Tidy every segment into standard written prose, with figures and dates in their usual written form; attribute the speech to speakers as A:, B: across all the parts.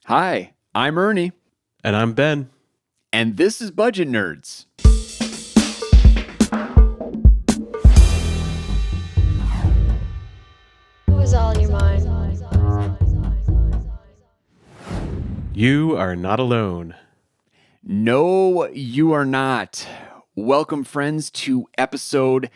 A: Hi, I'm Ernie.
B: And I'm Ben.
A: And this is Budget Nerds.
C: What was all in your mind?
B: You are not alone.
A: No, you are not. Welcome, friends, to episode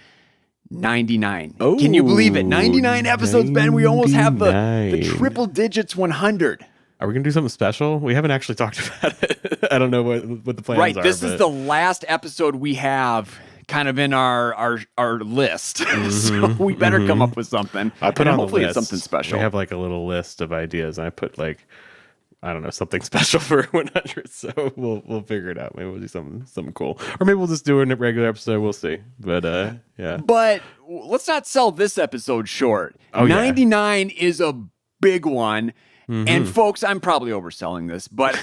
A: 99.
B: Oh,
A: can you believe it? 99 episodes, Ben. We almost have the
B: 99.
A: triple digits 100.
B: Are we going to do something special? We haven't actually talked about it. I don't know what the plans
A: Right,
B: are.
A: this is the last episode we have kind of in our list. So we better come up with something.
B: I put
A: and
B: on
A: hopefully
B: the
A: it's
B: list.
A: something special.
B: We have like a little list of ideas, and I put like, I don't know, something special for 100. So we'll figure it out. Maybe we'll do something cool, or maybe we'll just do a regular episode. We'll see. But yeah.
A: But let's not sell this episode short.
B: Oh,
A: 99 is a big one. And folks, I'm probably overselling this, but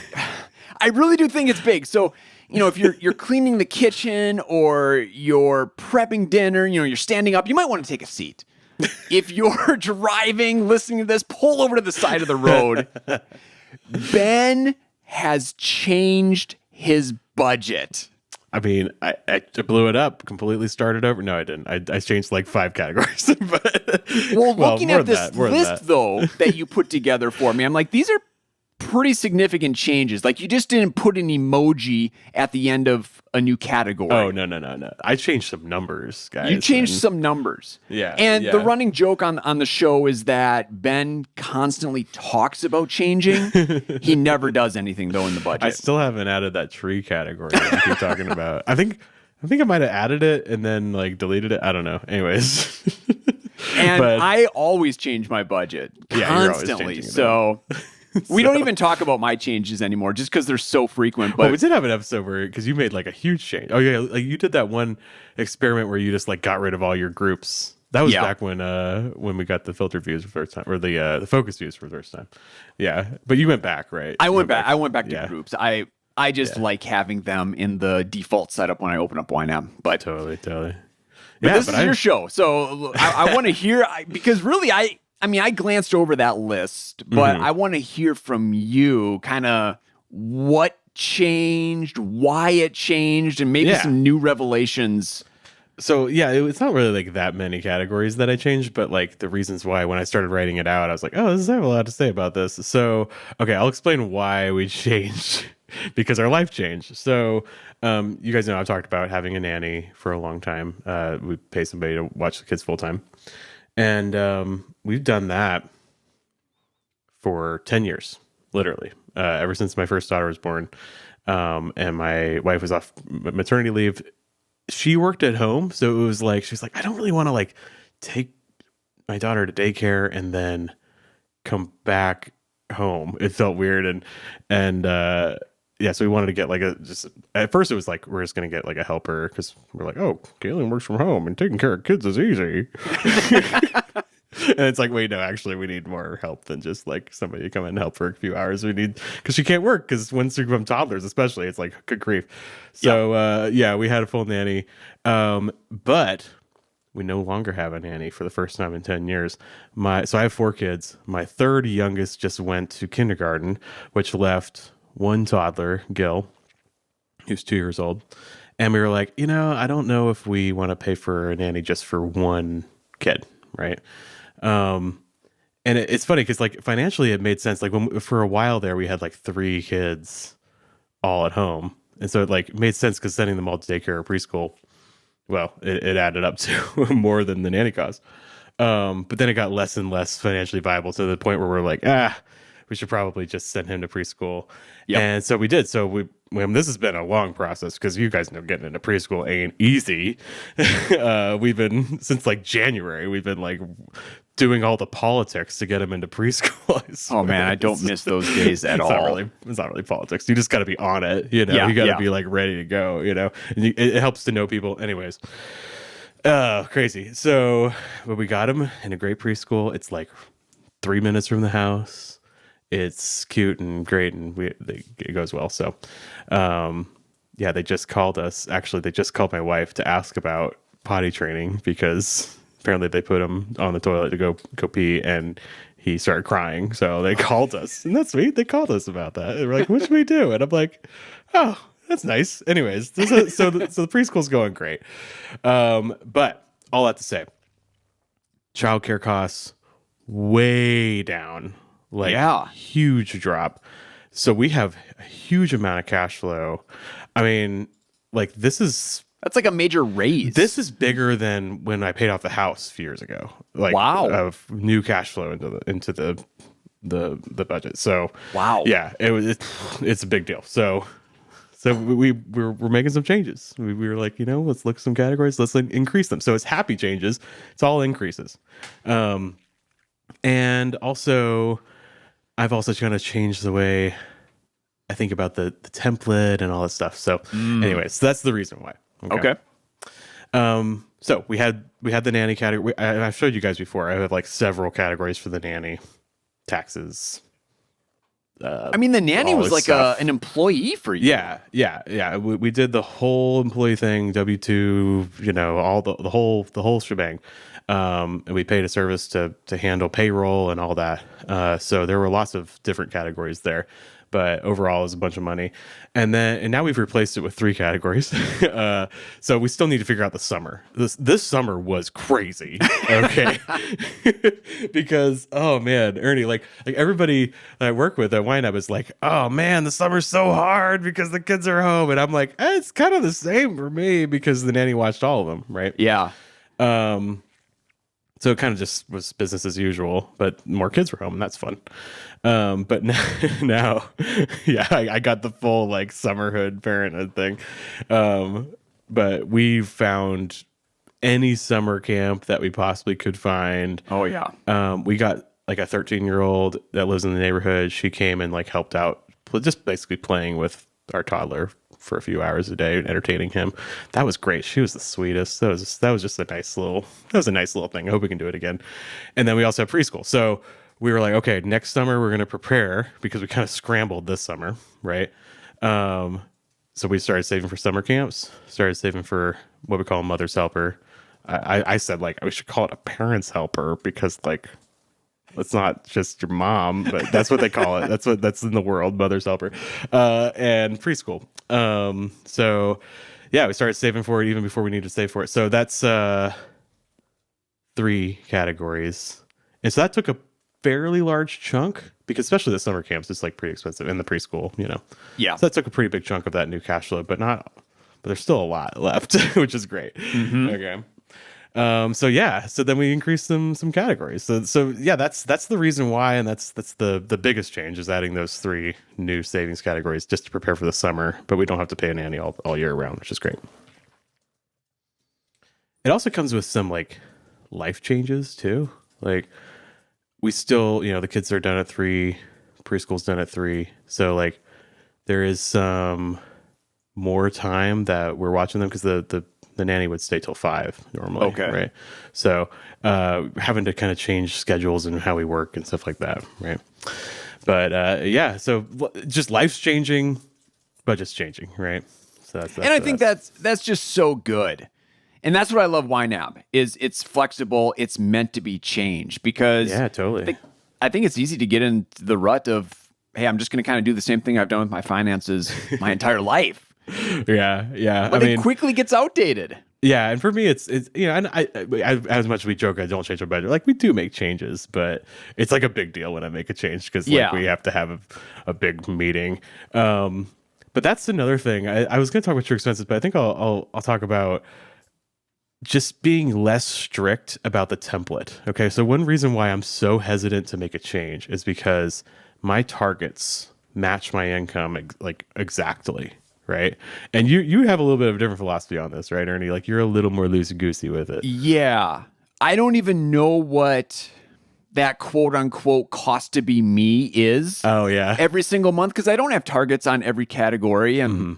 A: I really do think it's big. So, if you're cleaning the kitchen or you're prepping dinner, you're standing up, you might want to take a seat. If you're driving, listening to this, pull over to the side of the road. Ben has changed his budget.
B: I mean, I blew it up, completely started over. No, I didn't. I changed like 5 categories. But,
A: looking at this list, though, that you put together for me, I'm like, these are pretty significant changes. Like, you just didn't put an emoji at the end of a new category.
B: Oh, no. I changed some numbers, guys.
A: You changed some numbers.
B: Yeah.
A: And
B: yeah.
A: the running joke on the show is that Ben constantly talks about changing. He never does anything, though, in the budget.
B: I still haven't added that tree category that you keep talking about. I think I might have added it and then like deleted it. I don't know. Anyways.
A: And I always change my budget constantly. So we don't even talk about my changes anymore just because they're so frequent. But
B: we did have an episode where, because you made like a huge change. Oh yeah, like you did that one experiment where you just like got rid of all your groups. That was back when we got the filter views for the first time, or the focus views for the first time. Yeah, but you went back, right?
A: I went back to groups. I just like having them in the default setup when I open up YNAB. But
B: totally.
A: But this is your show, so I want to hear, because really I glanced over that list, but I want to hear from you kind of what changed, why it changed, and maybe some new revelations.
B: So yeah, it's not really like that many categories that I changed, but like the reasons why when I started writing it out, I was like, oh, I have a lot to say about this. So, okay, I'll explain why we changed because our life changed. So you guys know I've talked about having a nanny for a long time. We pay somebody to watch the kids full time. And we've done that for 10 years, literally, ever since my first daughter was born. And my wife was off maternity leave. She worked at home. So it was like, she's like, I don't really want to like take my daughter to daycare and then come back home. It felt weird. And yeah, so we wanted to get like at first it was like, we're just going to get like a helper because we're like, oh, Kaylin works from home and taking care of kids is easy. And it's like, wait, no, actually we need more help than just like somebody to come in and help for a few hours. We need, because she can't work, because once they become toddlers, especially, it's like, good grief. So yeah, we had a full nanny. But we no longer have a nanny for the first time in 10 years. So I have 4 kids. My third youngest just went to kindergarten, which left one toddler, Gil, who's 2 years old. And we were like, I don't know if we want to pay for a nanny just for one kid, right? And it's funny because like financially it made sense. Like for a while there, we had like 3 kids all at home. And so it like made sense because sending them all to daycare or preschool, well, it added up to more than the nanny cost. But then it got less and less financially viable to the point where we're like, we should probably just send him to preschool. Yep. And so we did. So this has been a long process because you guys know getting into preschool ain't easy. We've been, since like January, we've been like doing all the politics to get him into preschool.
A: Oh man, I don't miss those days at all.
B: It's not really politics. You just got to be on it. You got to be like ready to go, and it helps to know people anyways. Crazy. So, but we got him in a great preschool. It's like 3 minutes from the house. It's cute and great, and it goes well. So, yeah, they just called us. Actually, they just called my wife to ask about potty training because apparently they put him on the toilet to go pee, and he started crying. So they called us, and that's sweet. They called us about that. They were like, "What should we do?" And I'm like, "Oh, that's nice." Anyways, so the preschool's going great. But all that to say, childcare costs way down, like huge drop. So we have a huge amount of cash flow. I mean, like that's
A: like a major raise.
B: This is bigger than when I paid off the house a few years ago. Like, of new cash flow into the budget. So yeah, it's a big deal. So we're making some changes. We were like, let's look at some categories. Let's increase them. So it's happy changes. It's all increases. And also, I've also kind of changed the way I think about the template and all that stuff. So anyways, that's the reason why.
A: Okay.
B: So we had the nanny category. I've showed you guys before. I have like several categories for the nanny: taxes.
A: I mean, the nanny was like an employee for you.
B: Yeah. We did the whole employee thing, W-2, all the whole shebang. And we paid a service to handle payroll and all that. So there were lots of different categories there. But overall, it was a bunch of money. And now we've replaced it with 3 categories. So we still need to figure out the summer. This summer was crazy. Okay. Because, oh man, Ernie, like everybody that I work with at YNAB is like, oh man, the summer's so hard because the kids are home. And I'm like, it's kind of the same for me because the nanny watched all of them, right?
A: Yeah.
B: So it kind of just was business as usual, but more kids were home, and that's fun. But now yeah, I got the full like summerhood parenthood thing. But we found any summer camp that we possibly could find.
A: Oh yeah.
B: We got like a 13-year-old that lives in the neighborhood. She came and like helped out, just basically playing with our toddler for a few hours a day and entertaining him. That was great. She was the sweetest. That was just a nice little thing. I hope we can do it again. And then we also have preschool. So we were like, okay, next summer we're going to prepare because we kind of scrambled this summer, right? So we started saving for summer camps, started saving for what we call a mother's helper. I said like we should call it a parent's helper because like it's not just your mom, but that's what they call it. That's in the world, mother's helper, and preschool. So yeah, we started saving for it even before we needed to save for it. So that's 3 categories, and so that took a fairly large chunk because especially the summer camps, it's like pretty expensive, and the preschool,
A: Yeah.
B: So that took a pretty big chunk of that new cash flow, but there's still a lot left, which is great. Mm-hmm. Okay. So then we increased some categories. So yeah, that's the reason why, and that's the biggest change is adding those 3 new savings categories just to prepare for the summer, but we don't have to pay a nanny all year round, which is great. It also comes with some like life changes too. Like we still, the kids are done at 3, preschool's done at 3. So like there is some more time that we're watching them because the nanny would stay till 5 normally. Okay. Right. So, having to kind of change schedules and how we work and stuff like that. Right. But, yeah, so just life's changing, budget's changing. Right. So that's
A: and I think that's just so good. And that's what I love YNAB is it's flexible. It's meant to be changed because
B: yeah, totally.
A: I think it's easy to get into the rut of, hey, I'm just going to kind of do the same thing I've done with my finances my entire life.
B: Yeah.
A: But it quickly gets outdated.
B: Yeah, and for me, it's and I as much as we joke, I don't change our budget. Like we do make changes, but it's like a big deal when I make a change because like we have to have a big meeting. But that's another thing. I was going to talk about your expenses, but I think I'll talk about just being less strict about the template. Okay, so one reason why I'm so hesitant to make a change is because my targets match my income like exactly. Right. And you have a little bit of a different philosophy on this, right, Ernie? Like you're a little more loosey-goosey with it.
A: Yeah. I don't even know what that quote unquote cost to be me is.
B: Oh, yeah.
A: Every single month because I don't have targets on every category. And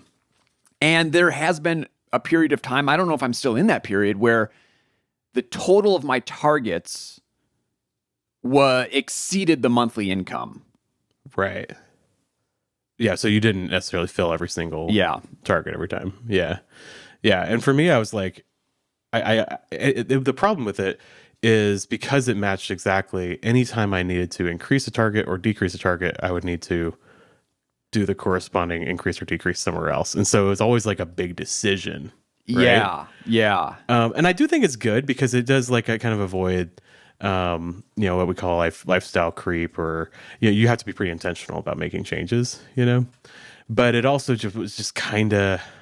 A: there has been a period of time, I don't know if I'm still in that period, where the total of my targets exceeded the monthly income.
B: Right. Yeah, so you didn't necessarily fill every single target every time. Yeah. And for me, I was like, the problem with it is because it matched exactly. Anytime I needed to increase a target or decrease a target, I would need to do the corresponding increase or decrease somewhere else. And so it was always like a big decision. Right?
A: Yeah. Yeah.
B: And I do think it's good because it does like kind of avoid, what we call lifestyle creep, or, you have to be pretty intentional about making changes, but it also just kind of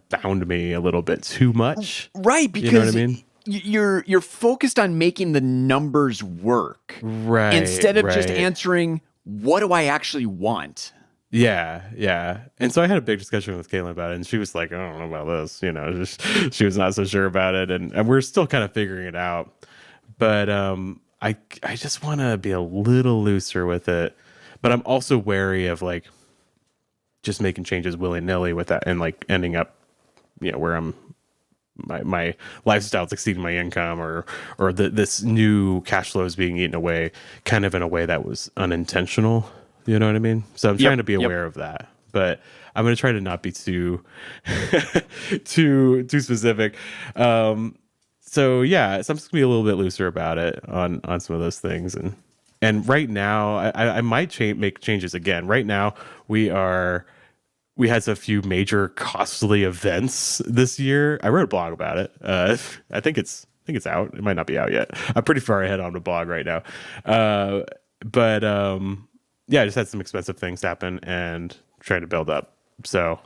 B: bound me a little bit too much.
A: Right. Because
B: you know what I mean?
A: You're focused on making the numbers work.
B: Right.
A: Instead of just answering, what do I actually want?
B: Yeah. And so I had a big discussion with Caitlin about it, and she was like, I don't know about this, she was not so sure about it. And we're still kind of figuring it out. But I just want to be a little looser with it. But I'm also wary of like just making changes willy-nilly with that and like ending up, where my lifestyle's exceeding my income, or this new cash flow is being eaten away kind of in a way that was unintentional. You know what I mean? So I'm trying to be aware of that, but I'm going to try to not be too specific. So I'm just gonna be a little bit looser about it on some of those things. And right now I might make changes again. Right now we had a few major costly events this year. I wrote a blog about it. I think it's out. It might not be out yet. I'm pretty far ahead on the blog right now. I just had some expensive things happen and trying to build up. So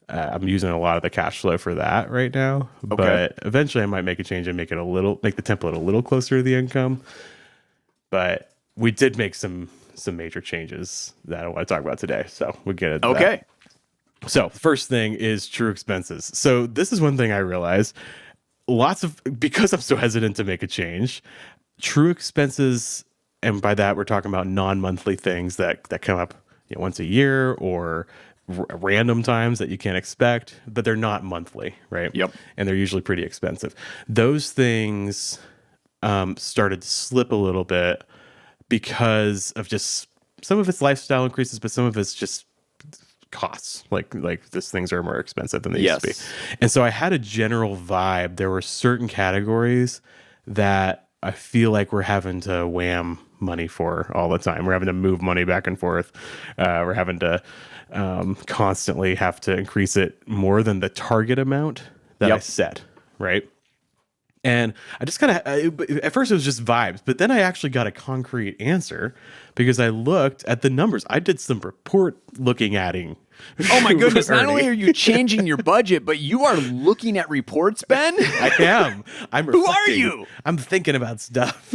B: I'm using a lot of the cash flow for that right now. Okay. But eventually I might make a change and make the template a little closer to the income. But we did make some major changes that I want to talk about today. So we'll get into that. So the first thing is true expenses. So this is one thing I realized. Because I'm so hesitant to make a change, true expenses, and by that we're talking about non-monthly things that come up once a year or random times that you can't expect, but they're not monthly, right?
A: Yep.
B: And they're usually pretty expensive. Those things started to slip a little bit because of just some of its lifestyle increases, but some of it's just costs. Like these things are more expensive than they used to be. And so I had a general vibe. There were certain categories that I feel like we're having to wham money for all the time. We're having to move money back and forth. We're having to constantly have to increase it more than the target amount that I set, right? And I just kind of, at first it was just vibes, but then I actually got a concrete answer because I looked at the numbers. I did some report looking adding.
A: Oh my goodness. Not only are you changing your budget, but you are looking at reports, Ben?
B: I am.
A: Who are you?
B: I'm thinking about stuff.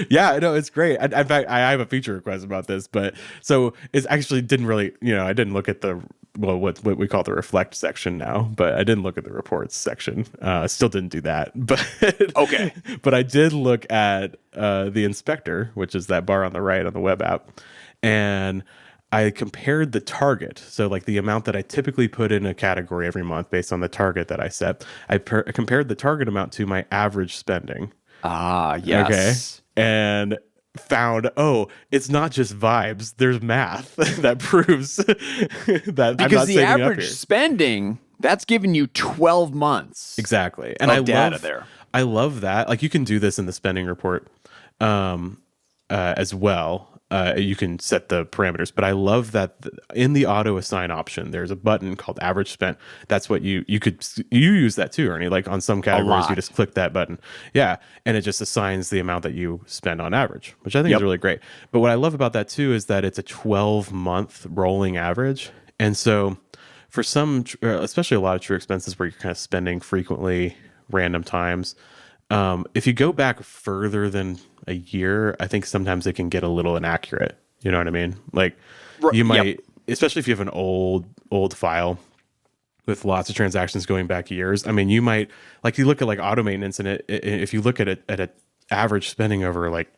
B: Yeah, no, it's great. In fact, I have a feature request about this, but so it actually didn't really, I didn't look at what we call the reflect section now, but I didn't look at the reports section. Still didn't do that, but
A: okay.
B: But I did look at the inspector, which is that bar on the right on the web app, and I compared the target. So like the amount that I typically put in a category every month based on the target that I set. I compared the target amount to my average spending.
A: Ah, yes.
B: Okay. And found, it's not just vibes. There's math that proves that
A: because
B: I'm not
A: the
B: saving
A: average
B: up here.
A: spending, that's giving you 12 months.
B: Exactly. And I love that. Like you can do this in the spending report as well. You can set the parameters, but I love that in the auto assign option, there's a button called average spent. That's what you use that too, Ernie. Like on some categories, you just click that button. Yeah. And it just assigns the amount that you spend on average, which I think is really great. But what I love about that too, is that it's a 12-month rolling average. And so for some, especially a lot of true expenses where you're kind of spending frequently, random times, if you go back further than a year, I think sometimes it can get a little inaccurate. You know what I mean? Like you might, especially if you have an old file with lots of transactions going back years. I mean, you might, like you look at like auto maintenance, and if you look at it at an average spending over like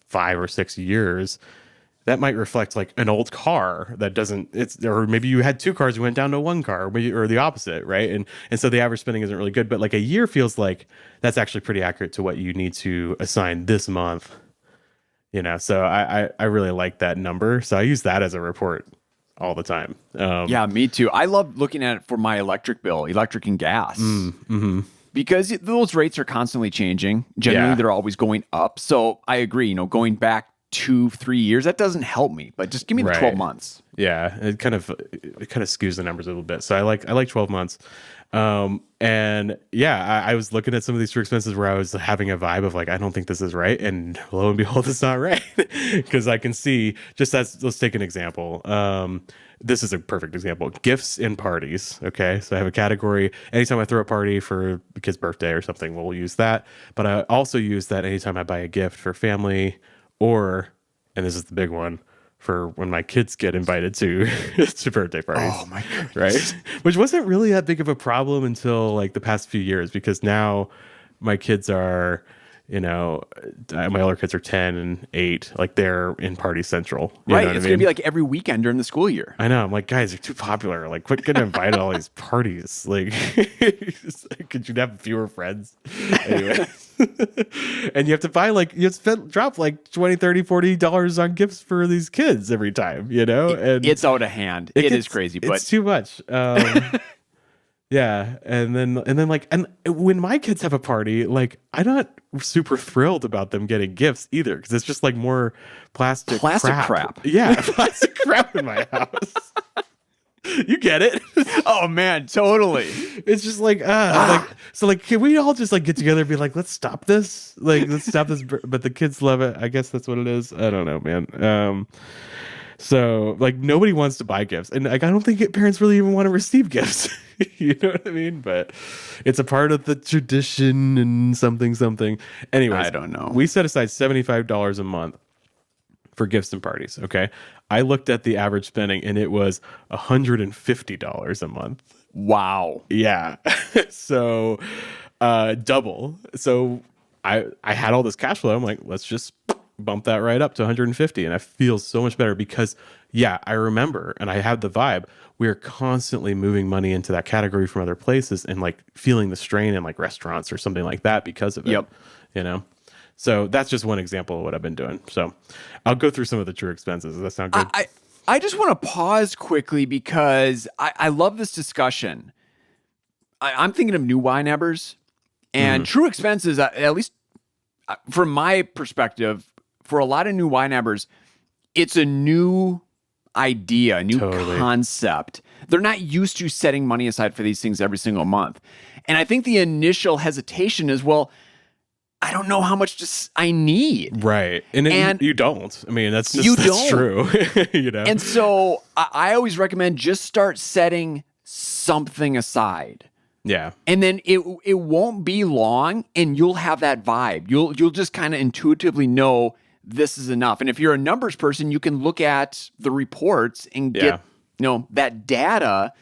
B: 5 or 6 years, that might reflect like an old car that or maybe you had 2 cars, you went down to 1 car, or the opposite, right? And so the average spending isn't really good, but like a year feels like that's actually pretty accurate to what you need to assign this month, so I really like that number. So I use that as a report all the time.
A: Yeah, me too. I love looking at it for my electric bill, electric and gas.
B: Mm-hmm.
A: because those rates are constantly changing. Generally,
B: Yeah.
A: they're always going up. So I agree, going back 2-3 years, that doesn't help me, but just give me the 12 months.
B: Yeah, it kind of skews the numbers a little bit. So I like 12 months. And yeah, I was looking at some of these true expenses where I was having a vibe of like, I don't think this is right. And lo and behold, it's not right. Because I can see, let's take an example. This is a perfect example. Gifts and parties. Okay. So I have a category. Anytime I throw a party for a kid's birthday or something, we'll use that. But I also use that anytime I buy a gift for family or, and this is the big one, for when my kids get invited to to birthday parties.
A: Oh my goodness.
B: Right? Which wasn't really that big of a problem until like the past few years, because now my kids are, my older kids are 10 and 8, like they're in Party Central. You
A: Right.
B: know what
A: It's
B: I
A: going to
B: mean?
A: be like every weekend during the school year.
B: I know. I'm like, guys, you're too popular. Like, quit getting invited to all these parties. Like, could you have fewer friends? Anyway. And you have to buy drop like $20, $30, $40 on gifts for these kids every time, And
A: It's out of hand. It is crazy, but
B: it's too much. Yeah, and then when my kids have a party, like I'm not super thrilled about them getting gifts either, because it's just like more plastic
A: crap.
B: Yeah, plastic crap in my house. You get it?
A: Oh man, totally.
B: It's just like, can we all just like get together and be like, let's stop this? Like, let's stop this. But the kids love it. I guess that's what it is. I don't know, man. So like nobody wants to buy gifts, and like I don't think parents really even want to receive gifts. You know what I mean? But it's a part of the tradition and something. Anyways,
A: I don't know.
B: We set aside $75 a month for gifts and parties. Okay, I looked at the average spending, and it was $150 a month.
A: Wow.
B: Yeah. So double. So I had all this cash flow. I'm like, let's just bump that right up to 150. And I feel so much better because, yeah, I remember, and I had the vibe, we are constantly moving money into that category from other places and like feeling the strain in like restaurants or something like that because of it.
A: Yep.
B: So that's just one example of what I've been doing. So I'll go through some of the true expenses. Does that sound good?
A: I just want to pause quickly because I love this discussion. I'm thinking of new YNABers and true expenses, at least from my perspective, for a lot of new YNABers, it's a new idea, a new concept. They're not used to setting money aside for these things every single month. And I think the initial hesitation is, well, I don't know how much I need.
B: Right. And you don't. I mean, that's true.
A: And so I always recommend just start setting something aside.
B: Yeah.
A: And then it won't be long and you'll have that vibe. You'll just kind of intuitively know this is enough. And if you're a numbers person, you can look at the reports and get that data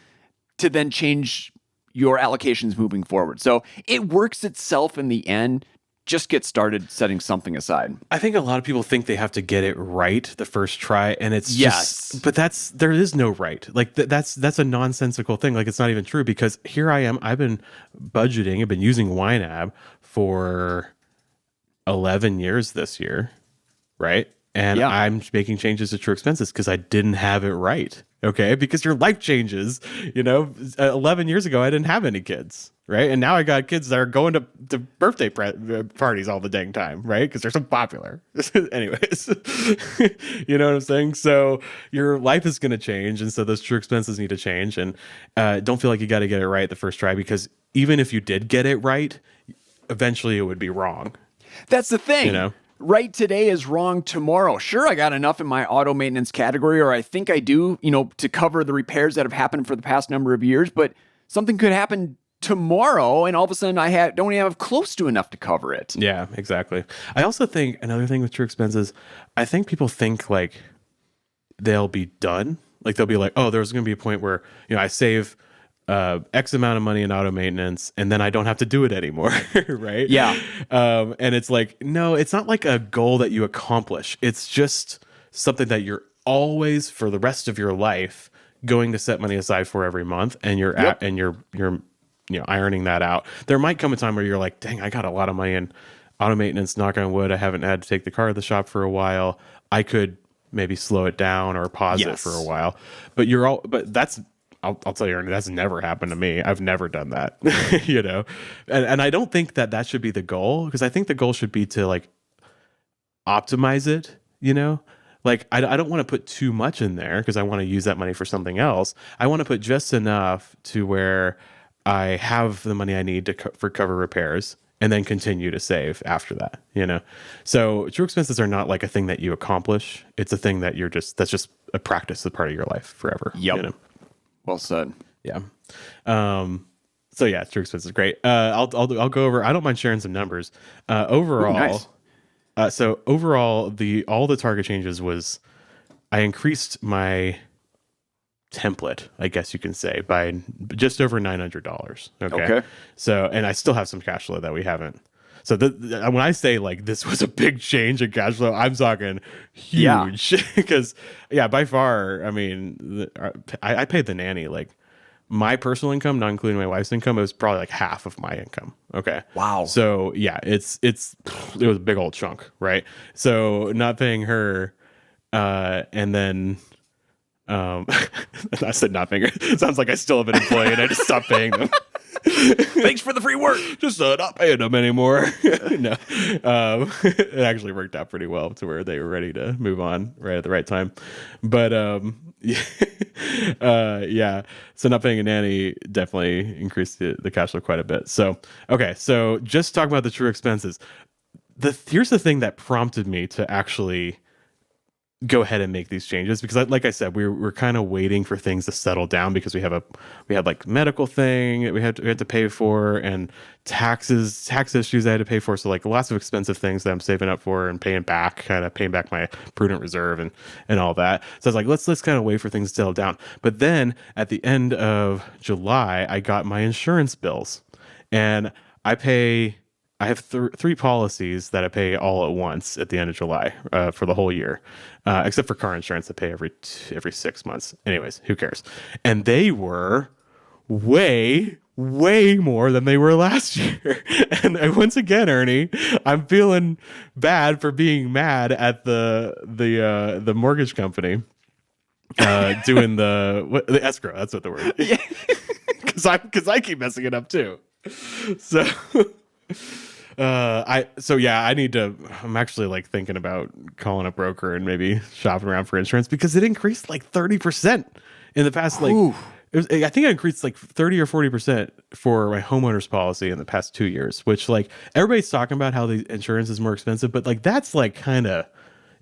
A: to then change your allocations moving forward. So it works itself in the end. Just get started setting something aside.
B: I think a lot of people think they have to get it right the first try, and it's but there is no right. Like that's a nonsensical thing. Like it's not even true, because here I am. I've been budgeting. I've been using YNAB for 11 years this year, right? And I'm making changes to true expenses because I didn't have it right. Okay, because your life changes. 11 years ago, I didn't have any kids, right? And now I got kids that are going to birthday parties all the dang time, right? Because they're so popular. Anyways, you know what I'm saying? So your life is going to change, and so those true expenses need to change. And don't feel like you got to get it right the first try, because even if you did get it right, eventually it would be wrong.
A: That's the thing. Right today is wrong tomorrow. Sure, I got enough in my auto maintenance category, or I think I do, to cover the repairs that have happened for the past number of years, but something could happen tomorrow and all of a sudden I don't even have close to enough to cover it.
B: Yeah, exactly. I also think another thing with true expenses, I think people think like they'll be done. Like they'll be like, oh, there's going to be a point where, I save X amount of money in auto maintenance and then I don't have to do it anymore. Right.
A: Yeah.
B: And it's like, no, it's not like a goal that you accomplish. It's just something that you're always, for the rest of your life, going to set money aside for every month, and you're ironing that out. There might come a time where you're like, dang, I got a lot of money in auto maintenance, knock on wood. I haven't had to take the car to the shop for a while. I could maybe slow it down or pause it for a while. But I'll tell you, Ernie, that's never happened to me. I've never done that, you know, and I don't think that should be the goal, because I think the goal should be to like optimize it, you know, like I don't want to put too much in there because I want to use that money for something else. I want to put just enough to where I have the money I need to cover repairs, and then continue to save after that, you know? So true expenses are not like a thing that you accomplish. It's a thing that that's just a practice, a part of your life forever.
A: Yep.
B: You know?
A: Well said.
B: Yeah. So yeah, true expenses is great. I'll go over, I don't mind sharing some numbers. Overall,
A: Ooh, nice.
B: So overall, all the target changes was I increased my template, I guess you can say, by just over $900. Okay. So, and I still have some cash flow that we haven't. So when I say like this was a big change in cash flow, I'm talking huge, because by far, I mean, I paid the nanny, like my personal income, not including my wife's income, it was probably like half of my income. Okay.
A: Wow.
B: So yeah, it was a big old chunk, right? So not paying her, and then, I said not paying her. It sounds like I still have an employee and I just stopped paying them.
A: Thanks for the free work.
B: Just not paying them anymore. No, it actually worked out pretty well to where they were ready to move on right at the right time. But yeah. So not paying a nanny definitely increased the cash flow quite a bit. So okay, so just talk about the true expenses. Here's the thing that prompted me to actually go ahead and make these changes, because like I said, we're kind of waiting for things to settle down, because we had like medical thing that we had to pay for, and tax issues I had to pay for. So like lots of expensive things that I'm saving up for and paying back my prudent reserve and all that. So I was like, let's kind of wait for things to settle down. But then at the end of July, I got my insurance bills, and I have three policies that I pay all at once at the end of July for the whole year, except for car insurance I pay every 6 months. Anyways, who cares? And they were way more than they were last year. And once again, Ernie, I'm feeling bad for being mad at the mortgage company doing the escrow. That's what the word. Yeah. Because I keep messing it up too. So. I'm actually like thinking about calling a broker and maybe shopping around for insurance, because it increased like 30% in the past, like I think it increased like 30 or 40% for my homeowner's policy in the past 2 years, which like everybody's talking about how the insurance is more expensive, but like that's like kind of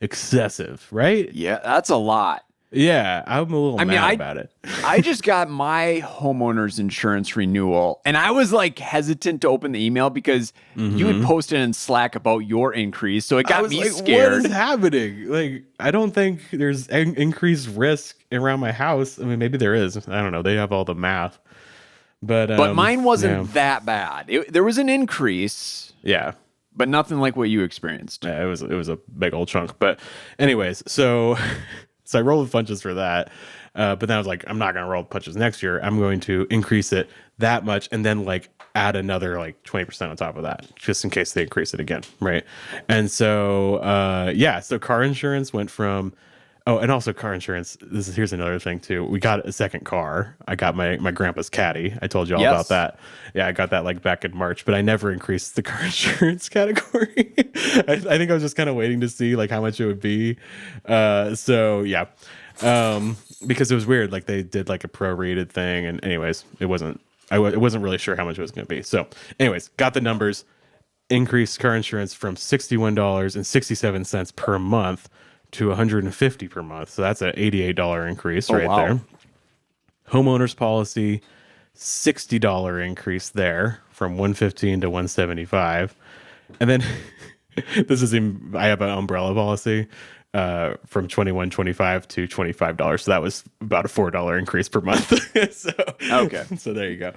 B: excessive, right?
A: Yeah, that's a lot.
B: Yeah, I'm a little mad about it.
A: I just got my homeowner's insurance renewal, and I was like hesitant to open the email because you had posted in Slack about your increase, so it got me scared.
B: What is happening? Like, I don't think there's increased risk around my house. I mean, maybe there is. I don't know. They have all the math, but
A: mine wasn't that bad. There was an increase.
B: Yeah.
A: But nothing like what you experienced.
B: Yeah, it was a big old chunk. But anyways, so I rolled the punches for that. But then I was like, I'm not going to roll the punches next year. I'm going to increase it that much and then like add another like 20% on top of that, just in case they increase it again. Right. And so, so car insurance went from, and also car insurance. Here's another thing too. We got a second car. I got my grandpa's Caddy. I told you all about that. Yeah, I got that like back in March, but I never increased the car insurance category. I think I was just kind of waiting to see like how much it would be. Because it was weird. Like they did like a prorated thing, and anyways, I wasn't really sure how much it was going to be. So, anyways, got the numbers. Increased car insurance from $61.67 per month to $150 per month. So that's an $88 increase there. Homeowners policy, $60 increase there from $115 to $175. And then I have an umbrella policy from $21.25 to $25. So that was about a $4 increase per month. So there you go.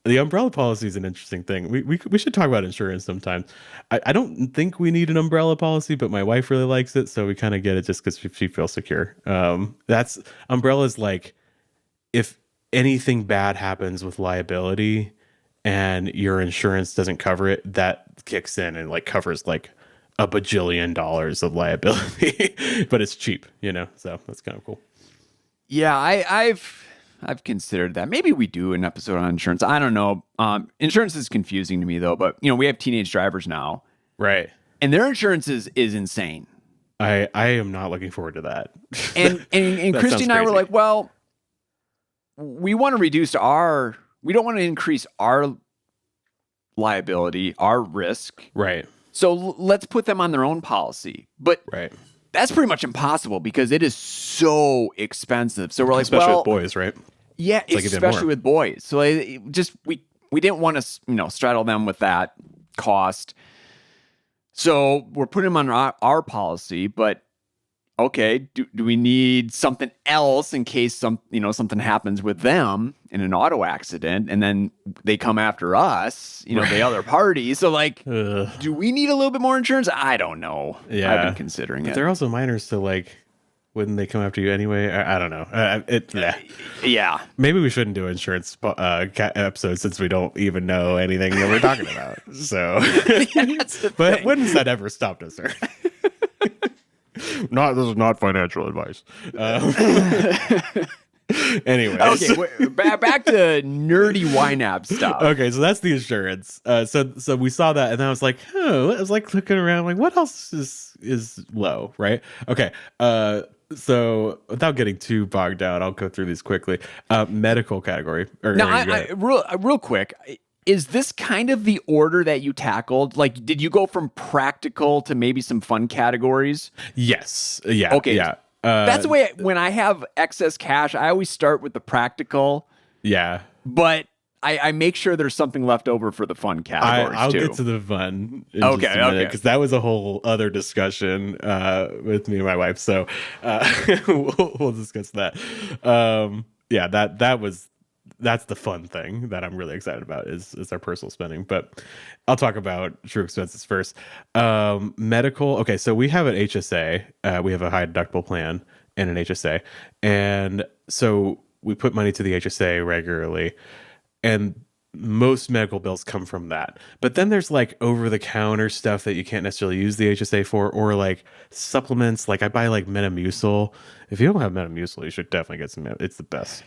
B: The umbrella policy is an interesting thing. We should talk about insurance sometime. I don't think we need an umbrella policy, but my wife really likes it, so we kind of get it just because she feels secure. Umbrella's like if anything bad happens with liability and your insurance doesn't cover it, that kicks in and like covers like a bajillion dollars of liability, but it's cheap, so that's kind of cool.
A: Yeah, I've considered that. Maybe we do an episode on insurance. I don't know. Insurance is confusing to me though, but we have teenage drivers now,
B: Right.
A: and their insurance is insane.
B: I am not looking forward to that.
A: And
B: That
A: Christy
B: sounds
A: and I were
B: crazy.
A: like, well, we want to we don't want to increase our liability, our risk.
B: Right.
A: So let's put them on their own policy. But
B: Right.
A: that's pretty much impossible because it is so expensive. So we're like,
B: Especially
A: well,
B: with boys, right?
A: yeah,
B: like a bit
A: especially
B: more.
A: with boys. So we didn't want to, straddle them with that cost. So we're putting them on our policy, but okay, do we need something else in case something happens with them in an auto accident and then they come after us, the other party. So like,
B: Ugh.
A: do we need a little bit more insurance? I don't know.
B: Yeah.
A: I've been considering
B: But
A: it.
B: they're also minors, so like, wouldn't they come after you anyway? I don't know. Yeah.
A: Yeah.
B: Maybe we shouldn't do insurance episodes since we don't even know anything that we're talking about. So,
A: That's the
B: but
A: thing.
B: when's that ever stopped us, sir? This is not financial advice. Anyways.
A: Okay, back to nerdy YNAB stuff.
B: Okay, so that's the insurance. So we saw that, and I was like, oh, I was like looking around, like, what else is low, right? Okay. So without getting too bogged down, I'll go through these quickly. Medical category.
A: Now, real quick, is this kind of the order that you tackled? Like, did you go from practical to maybe some fun categories?
B: Yes. Yeah.
A: Okay.
B: Yeah.
A: That's the way when I have excess cash, I always start with the practical,
B: Yeah.
A: but I make sure there's something left over for the fun categories
B: I'll
A: too.
B: get to the fun in
A: Okay,
B: just a minute,
A: okay.
B: because that was a whole other discussion with me and my wife. So we'll discuss that. Yeah, that's the fun thing that I'm really excited about is our personal spending. But I'll talk about true expenses first. Medical. Okay, so we have an HSA. We have a high deductible plan and an HSA, and so we put money to the HSA regularly. And most medical bills come from that. But then there's like over the counter stuff that you can't necessarily use the HSA for, or like supplements. Like I buy like Metamucil. If you don't have Metamucil, you should definitely get some. It's the best.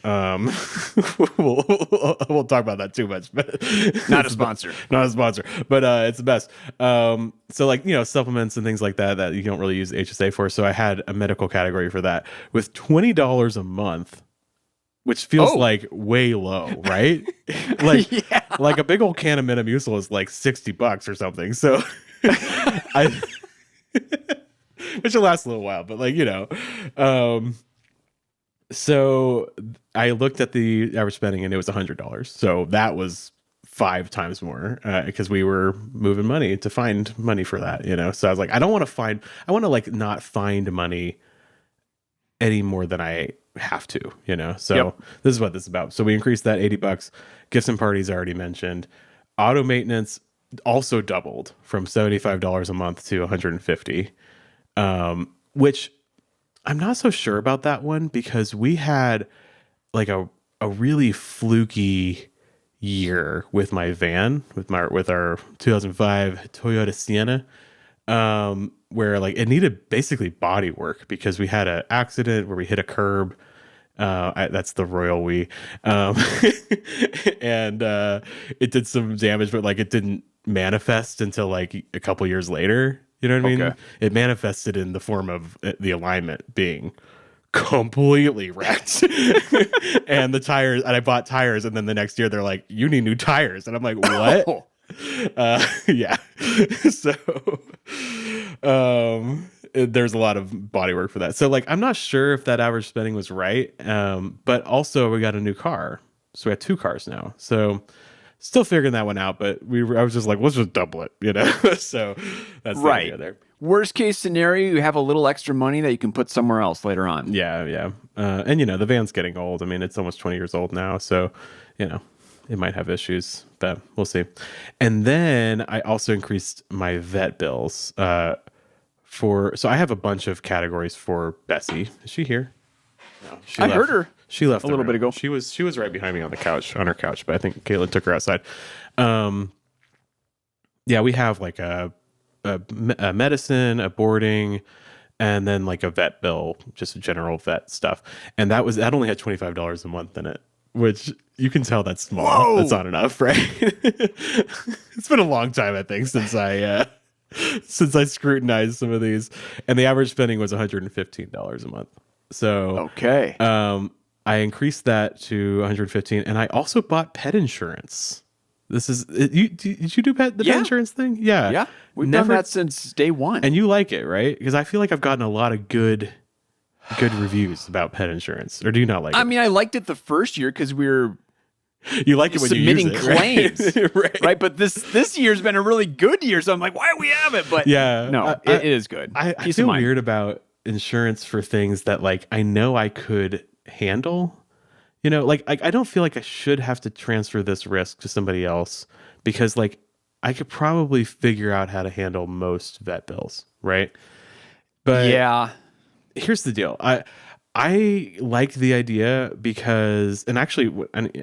B: We'll talk about that too much, but
A: Not a sponsor.
B: not a sponsor, but it's the best. So like, supplements and things like that you don't really use the HSA for. So I had a medical category for that with $20 a month, which feels like way low, right? Like,
A: Yeah.
B: like a big old can of Metamucil is like $60 or something. So which will last a little while, but like, so I looked at the average spending and it was $100. So that was 5 times more because we were moving money to find money for that, So I was like, I want to like not find money any more than I have to, So
A: Yep.
B: This is what this is about. So we increased that $80. Gifts and parties I already mentioned. Auto maintenance also doubled from $75 a month to $150, which I'm not so sure about that one because we had like a really fluky year with my van, with our 2005 Toyota Sienna, where like it needed basically body work because we had an accident where we hit a curb. That's the royal we, and it did some damage, but like it didn't manifest until like a couple years later. You know what I mean?
A: Okay.
B: It manifested in the form of the alignment being completely wrecked, and the tires. And I bought tires, and then the next year they're like, "You need new tires," and I'm like, "What?" Yeah. So, there's a lot of body work for that. So like, I'm not sure if that average spending was right. But also we got a new car. So we have 2 cars now. So still figuring that one out, but I was just like, let's just double it, So that's the idea there.
A: Worst case scenario, you have a little extra money that you can put somewhere else later on.
B: Yeah. Yeah. And the van's getting old. I mean, it's almost 20 years old now. So, it might have issues, but we'll see. And then I also increased my vet bills, so I have a bunch of categories for Bessie. Is she here? No, she
A: I heard her
B: She left
A: a little bit ago.
B: She was right behind me on her couch, but I think Caitlin took her outside. Yeah, we have like a medicine, a boarding, and then like a vet bill, just a general vet stuff. And that only had $25 a month in it, which you can tell that's small.
A: Whoa.
B: That's not enough, right? It's been a long time, I think, since I scrutinized some of these, and the average spending was $115 a month. So
A: okay.
B: I increased that to 115, and I also bought pet insurance. Did you do pet insurance thing? Yeah.
A: Yeah. We've done that since day one.
B: And you like it, right? Because I feel like I've gotten a lot of good reviews about pet insurance. Or do you not like it?
A: I mean, I liked it the first year because we were
B: you like it when
A: submitting
B: you use it,
A: claims,
B: right?
A: right? But this year's been a really good year, so I'm like, why do we have it? But
B: yeah,
A: no, it is good.
B: I feel weird about insurance for things that like I know I could handle. You know, like I don't feel like I should have to transfer this risk to somebody else because like I could probably figure out how to handle most vet bills, right? But
A: yeah,
B: here's the deal. I like the idea because, and actually,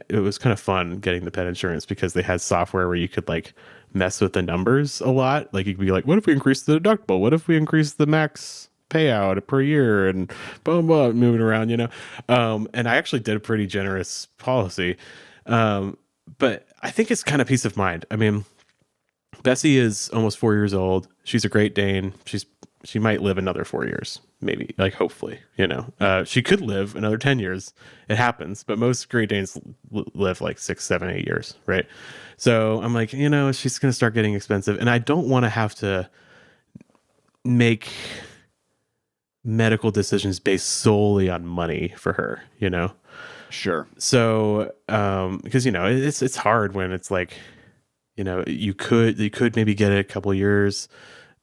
B: it was kind of fun getting the pet insurance because they had software where you could like mess with the numbers a lot. Like you could be like, what if we increase the deductible? What if we increase the max payout per year and blah, blah, moving around, you know? And I actually did a pretty generous policy. But I think it's kind of peace of mind. I mean, Bessie is almost 4 years old. She's a Great Dane. She might live another 4 years, maybe, like hopefully, you know. She could live another 10 years. It happens, but most Great Danes live like 6, 7, 8 years, right? So I'm like, you know, she's going to start getting expensive, and I don't want to have to make medical decisions based solely on money for her, you know.
A: sure.
B: So because you know it's hard when it's like, you know, you could maybe get it a couple of years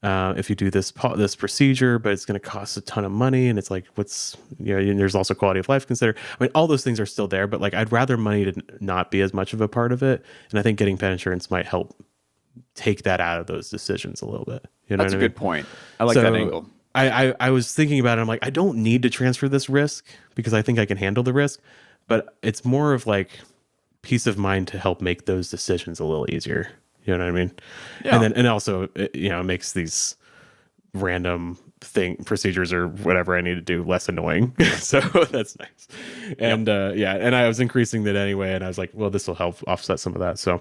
B: if you do this procedure, but it's going to cost a ton of money, and it's like, what's, you know, and there's also quality of life considered. I mean, all those things are still there, but like I'd rather money to not be as much of a part of it, and I think getting pet insurance might help take that out of those decisions a little bit. You know,
A: That's a good point. I like
B: So,
A: that angle.
B: I was thinking about it. I'm like, I don't need to transfer this risk because I think I can handle the risk, but it's more of like peace of mind to help make those decisions a little easier. You know what I mean?
A: Yeah.
B: And also, you know, it makes these random procedures or whatever I need to do less annoying. So that's nice. And yeah, and I was increasing that anyway, and I was like, well, this will help offset some of that. So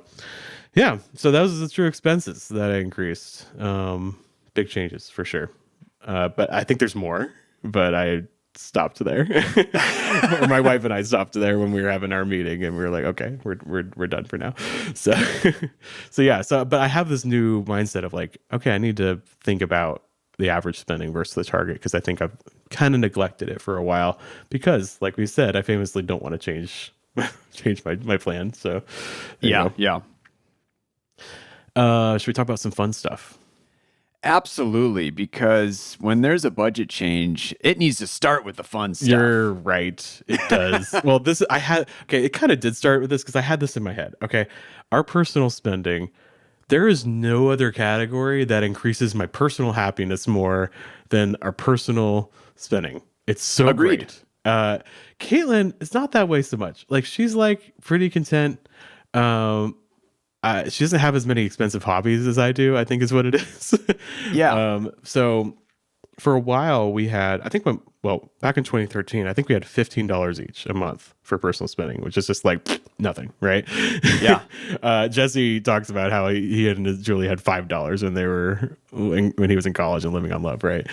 B: yeah, so those are the true expenses that I increased. Big changes for sure. But I think there's more, but I stopped there. Or my wife and I stopped there when we were having our meeting, and we were like, okay, we're done for now. So, but I have this new mindset of like, okay, I need to think about the average spending versus the target, because I think I've kind of neglected it for a while because, like we said, I famously don't want to change my plan. So
A: yeah.
B: Should we talk about some fun stuff?
A: Absolutely, because when there's a budget change, it needs to start with the fun stuff.
B: You're right. It does. Well, it kind of did start with this because I had this in my head. Okay. Our personal spending, there is no other category that increases my personal happiness more than our personal spending. It's so
A: Agreed.
B: great. Caitlin, it's not that way so much. Like, she's like pretty content. She doesn't have as many expensive hobbies as I do, I think is what it is.
A: Yeah.
B: So for a while we had, back in 2013, I think we had $15 each a month for personal spending, which is just like nothing, right?
A: Yeah.
B: Jesse talks about how he and Julie had $5 when he was in college and living on love, right?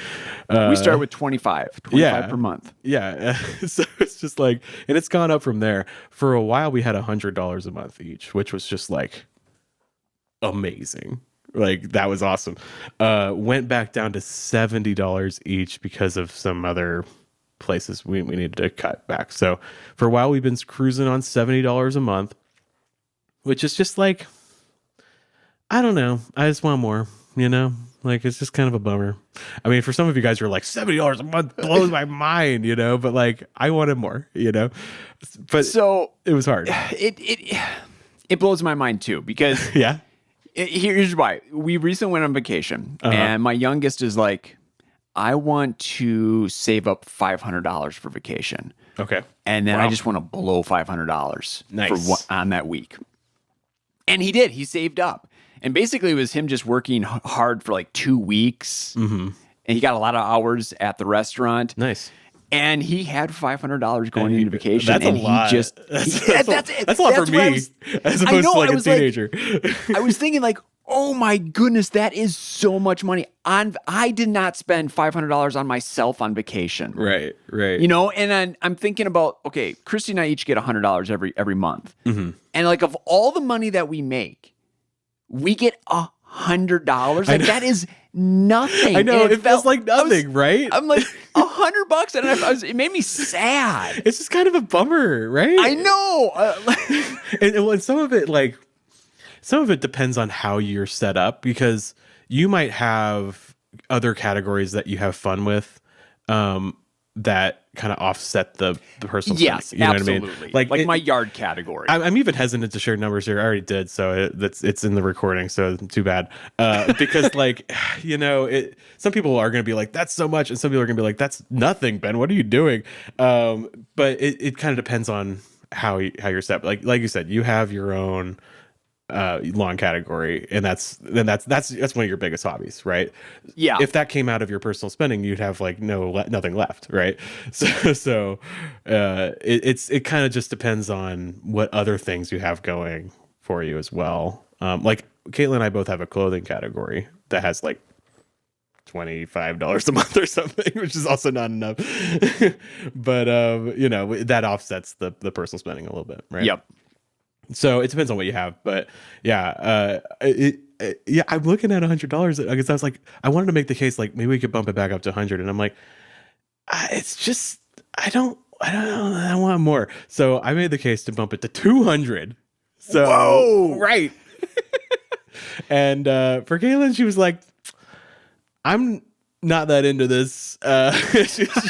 A: We start with 25 per month.
B: Yeah. So it's just like, and it's gone up from there. For a while we had $100 a month each, which was just like amazing. Like, that was awesome. Went back down to $70 each because of some other places we needed to cut back. So for a while we've been cruising on $70 a month, which is just like, I don't know, I just want more, you know? Like, it's just kind of a bummer. I mean, for some of you guys who are like, $70 a month blows my mind, you know, but like, I wanted more, you know? But so it was hard.
A: It blows my mind too, because
B: yeah.
A: Here's why. We recently went on vacation, and my youngest is like, I want to save up $500 for vacation.
B: Okay.
A: And then I just want to blow $500
B: nice.
A: On that week. And he did. He saved up. And basically it was him just working hard for like 2 weeks. Mm-hmm. and he got a lot of hours at the restaurant.
B: Nice.
A: And he had $500 going into vacation.
B: That's
A: and
B: a lot. That's a lot for me as opposed to like a teenager.
A: I was thinking like, oh my goodness, that is so much money. I did not spend $500 on myself on vacation.
B: Right.
A: And I'm thinking about, okay, Christy and I each get $100 every month. And like of all the money that we make, we get $100. Like that is nothing.
B: I know, it feels like nothing, right?
A: I'm like $100, and it made me sad.
B: It's just kind of a bummer, right?
A: I know.
B: And some of it depends on how you're set up, because you might have other categories that you have fun with, that kind of offset the personal spending.
A: Yes,
B: you know
A: absolutely.
B: What I mean?
A: Like my yard category.
B: I'm even hesitant to share numbers here. I already did, so it's in the recording, so too bad. Because like, some people are going to be like, that's so much, and some people are going to be like, that's nothing, Ben. What are you doing? But it kind of depends on how you're set. Like you said, you have your own lawn category, and that's one of your biggest hobbies, right?
A: Yeah.
B: If that came out of your personal spending, you'd have like nothing left, right? So it kind of just depends on what other things you have going for you as well. Like Caitlin and I both have a clothing category that has like $25 a month or something, which is also not enough. But that offsets the personal spending a little bit, right?
A: Yep.
B: So it depends on what you have, but I'm looking at $100. I guess I was like, I wanted to make the case like maybe we could bump it back up to 100, and I'm like, it's just I don't know, I want more. So I made the case to bump it to 200. So
A: whoa,
B: right. And for Kaylin, she was like, I'm not that into this.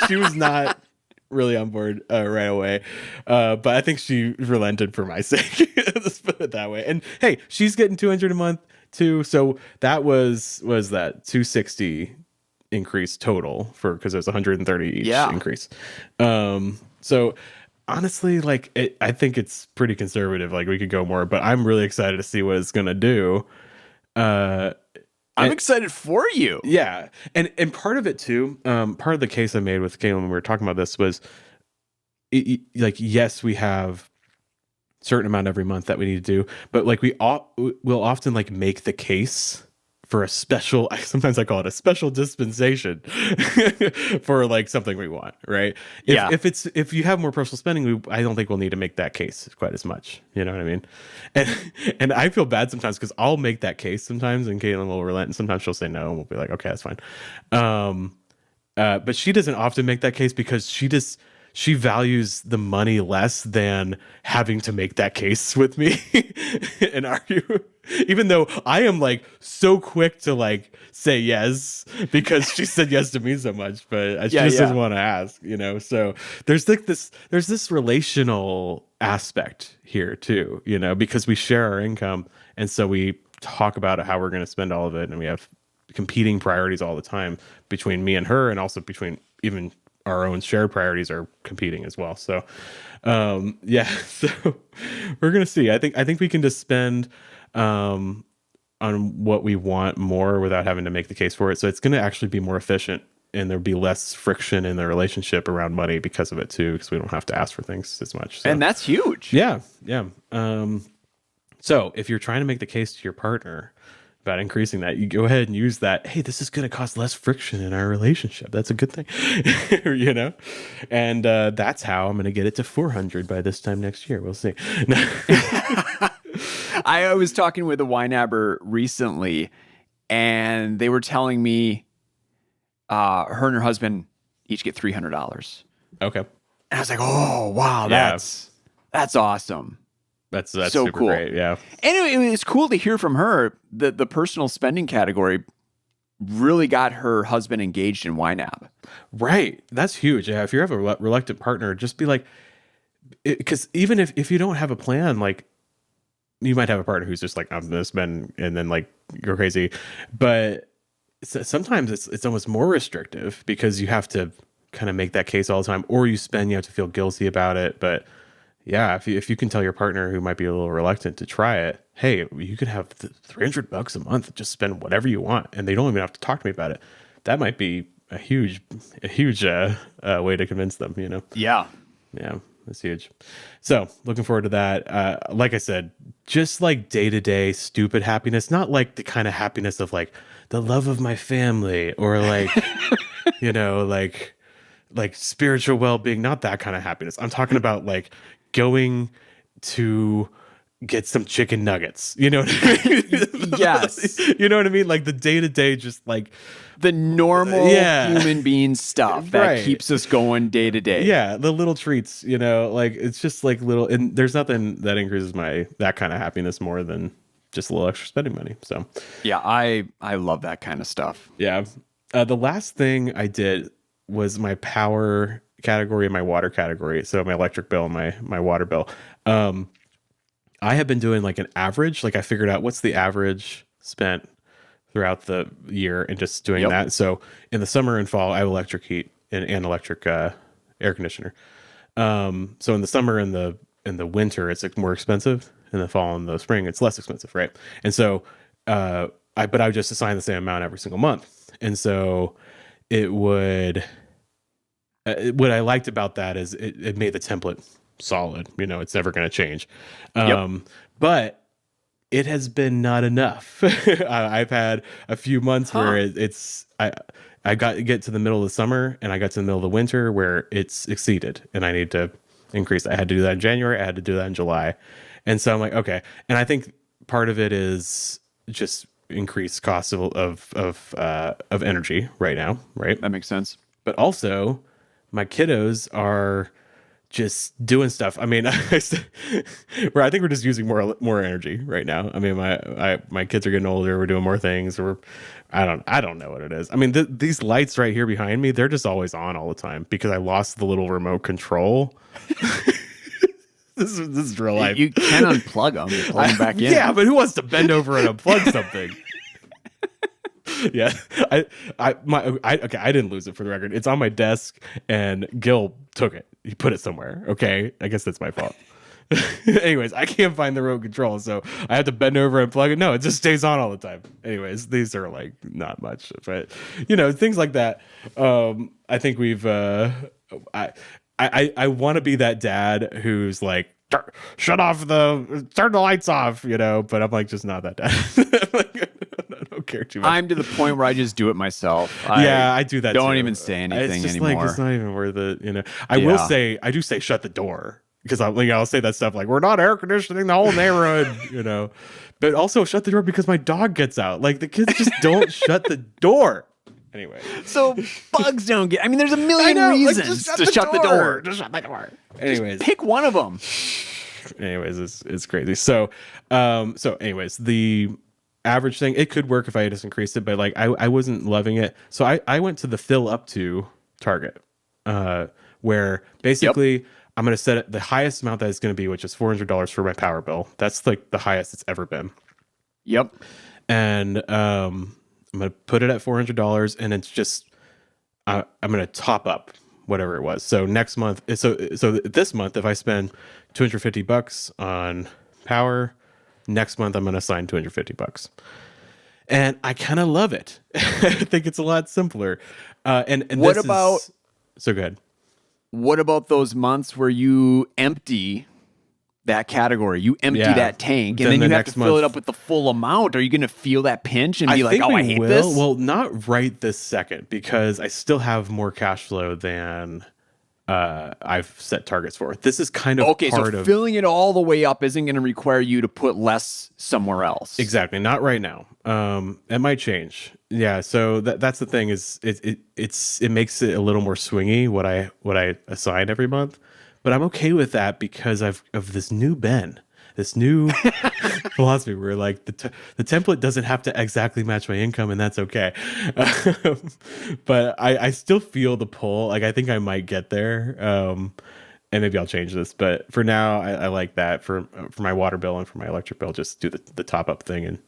B: She was not really on board right away, but I think she relented for my sake. Let's put it that way. And hey, she's getting 200 a month too, so that was that 260 increase total because there's 130 each increase. So honestly, like I think it's pretty conservative. Like we could go more, but I'm really excited to see what it's gonna do.
A: I'm excited for you.
B: Yeah. And part of it too, part of the case I made with Caitlin when we were talking about this was like, yes, we have a certain amount every month that we need to do, but like we'll often like make the case for a special, sometimes I call it a special dispensation for like something we want, right? If you have more personal spending, I don't think we'll need to make that case quite as much. You know what I mean? And I feel bad sometimes because I'll make that case sometimes, and Caitlin will relent, and sometimes she'll say no, and we'll be like, okay, that's fine. But she doesn't often make that case because she values the money less than having to make that case with me and argue. Even though I am like so quick to like say yes because she said yes to me so much, but she just doesn't want to ask, So there's like this relational aspect here too, because we share our income, and so we talk about how we're going to spend all of it, and we have competing priorities all the time between me and her, and also between even our own shared priorities are competing as well. So, so we're going to see. I think we can just spend on what we want more without having to make the case for it. So it's going to actually be more efficient, and there'll be less friction in the relationship around money because of it too, because we don't have to ask for things as much. So,
A: and that's huge.
B: Yeah. So if you're trying to make the case to your partner about increasing that, you go ahead and use that. Hey, this is going to cause less friction in our relationship. That's a good thing, And that's how I'm going to get it to 400 by this time next year. We'll see.
A: I was talking with a YNABer recently, and they were telling me her and her husband each get $300.
B: Okay.
A: And I was like, oh, wow, that's awesome.
B: That's
A: so
B: super
A: cool.
B: Great. Yeah.
A: Anyway, it's cool to hear from her that the personal spending category really got her husband engaged in YNAB.
B: Right. That's huge. Yeah. If you have a reluctant partner, just be like, because even if you don't have a plan, like you might have a partner who's just like, I'm going to spend, and then like you're crazy. But sometimes it's almost more restrictive because you have to kind of make that case all the time, or you have to feel guilty about it. But yeah, if you can tell your partner who might be a little reluctant to try it, hey, you could have $300 a month, just spend whatever you want, and they don't even have to talk to me about it. that might be a huge way to convince them, you know?
A: Yeah.
B: Yeah, that's huge. So looking forward to that. Like I said, just like day-to-day stupid happiness, not like the kind of happiness of like the love of my family or like, you know, like spiritual well-being, not that kind of happiness. I'm talking about like going to get some chicken nuggets. You know what I mean?
A: Yes.
B: You know what I mean? Like the day-to-day, just like
A: The normal human being stuff that
B: Right.
A: keeps us going day to day.
B: yeah, the little treats, you know, like it's just like little, and there's nothing that increases that kind of happiness more than just a little extra spending money. So
A: Yeah, I love that kind of stuff.
B: yeah. The last thing I did was my power category and my water category. So my electric bill and my water bill. I have been doing like an average, like I figured out what's the average spent throughout the year and just doing
A: Yep.
B: that. So in the summer and fall, I have electric heat and electric air conditioner. So in the summer and the winter, it's like more expensive. In the fall and the spring, it's less expensive, right? And so I would just assign the same amount every single month. And so it would what I liked about that is it made the template solid. You know, it's never going to change. But it has been not enough. I've had a few months where I get to the middle of the summer and I got to the middle of the winter where it's exceeded and I need to increase. I had to do that in January. I had to do that in July. And so I'm like, okay. And I think part of it is just increased cost of energy right now. Right.
A: That makes sense.
B: But also my kiddos are just doing stuff. I mean, I think we're just using more energy right now. I mean, my kids are getting older. We're doing more things. I don't know what it is. I mean, these lights right here behind me, they're just always on all the time because I lost the little remote control. This is real life.
A: You can unplug them, plug them back in.
B: Yeah, but who wants to bend over and unplug something? Yeah, I didn't lose it, for the record. It's on my desk and Gil took it. He put it somewhere. Okay, I guess that's my fault. Anyways, I can't find the remote control, so I have to bend over and plug it. No, it just stays on all the time. Anyways, these are like not much, but you know, things like that. I think we've I want to be that dad who's like, turn the lights off, you know, but I'm like just not that dad. Like, I don't care too much.
A: I'm to the point where I just do it myself.
B: I do that.
A: Don't
B: too.
A: even say anything
B: it's just
A: anymore.
B: Like, it's not even worth it, you know. I do say shut the door because I'll say that stuff like we're not air conditioning the whole neighborhood, you know. But also shut the door because my dog gets out. Like the kids just don't shut the door. Anyway,
A: so bugs don't get. I mean, there's a million reasons to shut the door.
B: Just shut the door. Anyways,
A: Pick one of them.
B: Anyways, it's crazy. So anyways, the average thing, it could work if I just increased it, but like I wasn't loving it. So I went to the fill up to target, where basically I'm going to set it the highest amount that it's going to be, which is $400 for my power bill. That's like the highest it's ever been.
A: Yep.
B: And I'm going to put it at $400, and it's just I'm going to top up whatever it was. So next month, so this month, if I spend $250 on power, next month I'm going to assign $250, and I kind of love it. I think it's a lot simpler. And
A: what about?
B: So go ahead.
A: What about those months where you empty that category? You empty that tank, and then you have to fill it up with the full amount. Are you going to feel that pinch and be like, "Oh, I hate this"?
B: Well, not right this second, because I still have more cash flow than I've set targets for. This is kind of
A: okay. So filling it all the way up isn't going to require you to put less somewhere else.
B: Exactly, not right now. It might change. Yeah. So that's the thing, is it makes it a little more swingy what I assign every month. But I'm okay with that because of this new this new philosophy where like the template doesn't have to exactly match my income, and that's okay. But I still feel the pull. Like I think I might get there, and maybe I'll change this. But for now, I like that for my water bill and for my electric bill. Just do the top up thing, and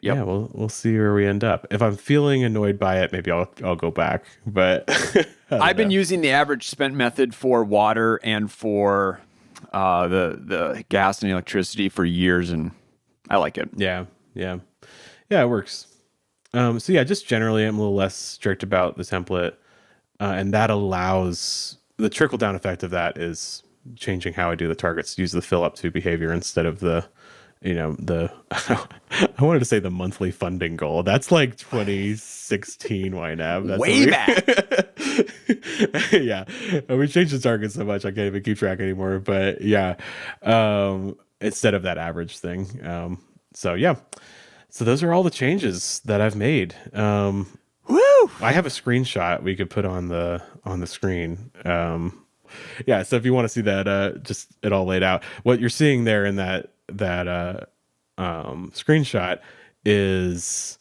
B: yeah, we'll see where we end up. If I'm feeling annoyed by it, maybe I'll go back. But
A: I've been using the average spent method for water and for the gas and electricity for years, and I like it.
B: Yeah, it works. So yeah, just generally, I'm a little less strict about the template, and that allows the trickle down effect of that is changing how I do the targets. Use the fill up to behavior instead of the, the I wanted to say the monthly funding goal. That's like 2016 YNAB. That's
A: Way back.
B: Yeah, we changed the target so much I can't even keep track anymore. But yeah, instead of that average thing. So yeah. So those are all the changes that I've made.
A: Woo!
B: I have a screenshot we could put on the screen. Yeah, so if you want to see that, just it all laid out. What you're seeing there in that screenshot is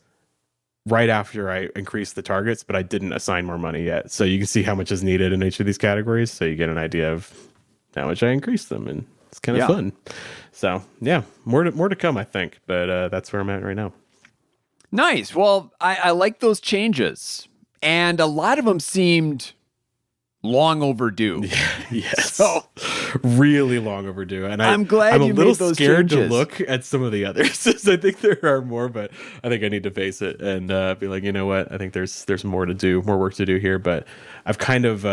B: right after I increased the targets, but I didn't assign more money yet. So you can see how much is needed in each of these categories. So you get an idea of how much I increased them, and it's kind of fun. So yeah, more to come, I think. But that's where I'm at right now.
A: Nice. Well, I like those changes, and a lot of them seemed long overdue.
B: Yes.
A: So
B: really long overdue. And
A: I'm glad
B: I'm
A: you
B: a little
A: made those
B: scared
A: changes.
B: to look at some of the others. I think there are more, but I think I need to face it and be like, you know what? I think there's more to do, more work to do here. But I've kind of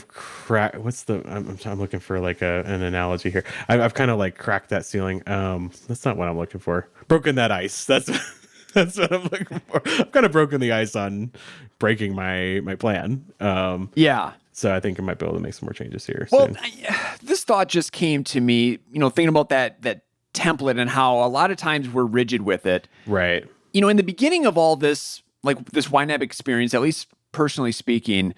B: cracked. What's the? I'm looking for like an analogy here. I've kind of like cracked that ceiling. That's not what I'm looking for. Broken that ice. That's what I'm looking for. I've kind of broken the ice on breaking my plan.
A: Yeah.
B: So I think I might be able to make some more changes here
A: Well,
B: soon.
A: this thought just came to me, thinking about that template and how a lot of times we're rigid with it.
B: Right.
A: In the beginning of all this, like this YNAB experience, at least personally speaking,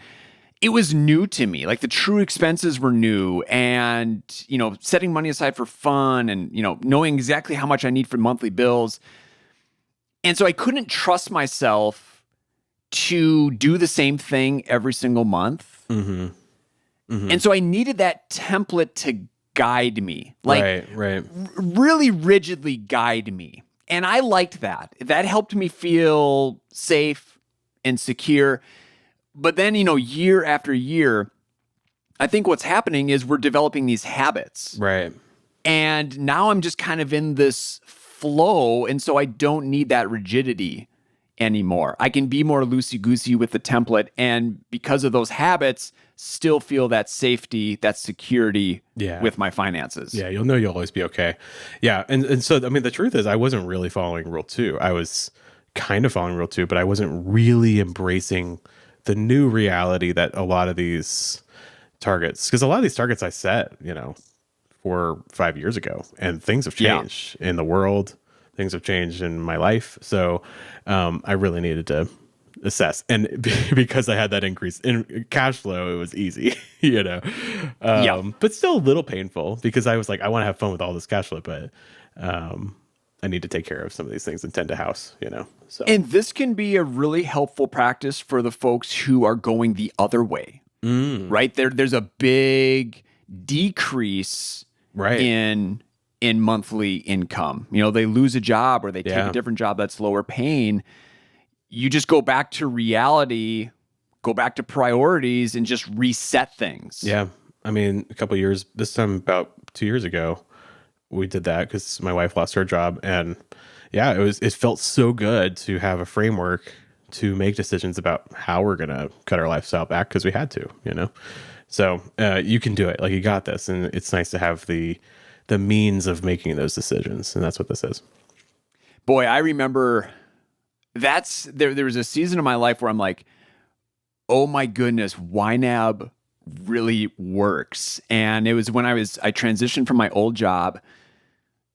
A: it was new to me. Like the true expenses were new, and, setting money aside for fun and, knowing exactly how much I need for monthly bills. And so I couldn't trust myself to do the same thing every single month.
B: Mm-hmm. Mm-hmm.
A: And so I needed that template to guide me, like
B: right.
A: really rigidly guide me. And I liked that. That helped me feel safe and secure. But then, year after year, I think what's happening is we're developing these habits.
B: Right.
A: And now I'm just kind of in this flow. And so I don't need that rigidity anymore. I can be more loosey-goosey with the template. And because of those habits, still feel that safety, that security with my finances.
B: Yeah, you'll always be okay. Yeah. And so, I mean, the truth is I wasn't really following rule 2. I was kind of following rule 2, but I wasn't really embracing the new reality that a lot of these targets, because a lot of these targets I set, 4 or 5 years ago, and things have changed in the world. Things have changed in my life. So I really needed to assess. And because I had that increase in cash flow, it was easy, but still a little painful because I was like, I want to have fun with all this cash flow, but I need to take care of some of these things and tend to house, So.
A: And this can be a really helpful practice for the folks who are going the other way, right? There's a big decrease in monthly income. They lose a job or they take a different job that's lower paying. You just go back to reality, go back to priorities, and just reset things.
B: Yeah. I mean, a couple of years, this time about 2 years ago, we did that because my wife lost her job. And yeah, it felt so good to have a framework to make decisions about how we're going to cut our lifestyle back because we had to, So you can do it. Like, you got this. And it's nice to have the means of making those decisions. And that's what this is.
A: Boy, I remember there was a season of my life where I'm like, oh my goodness, YNAB really works. And it was when I transitioned from my old job,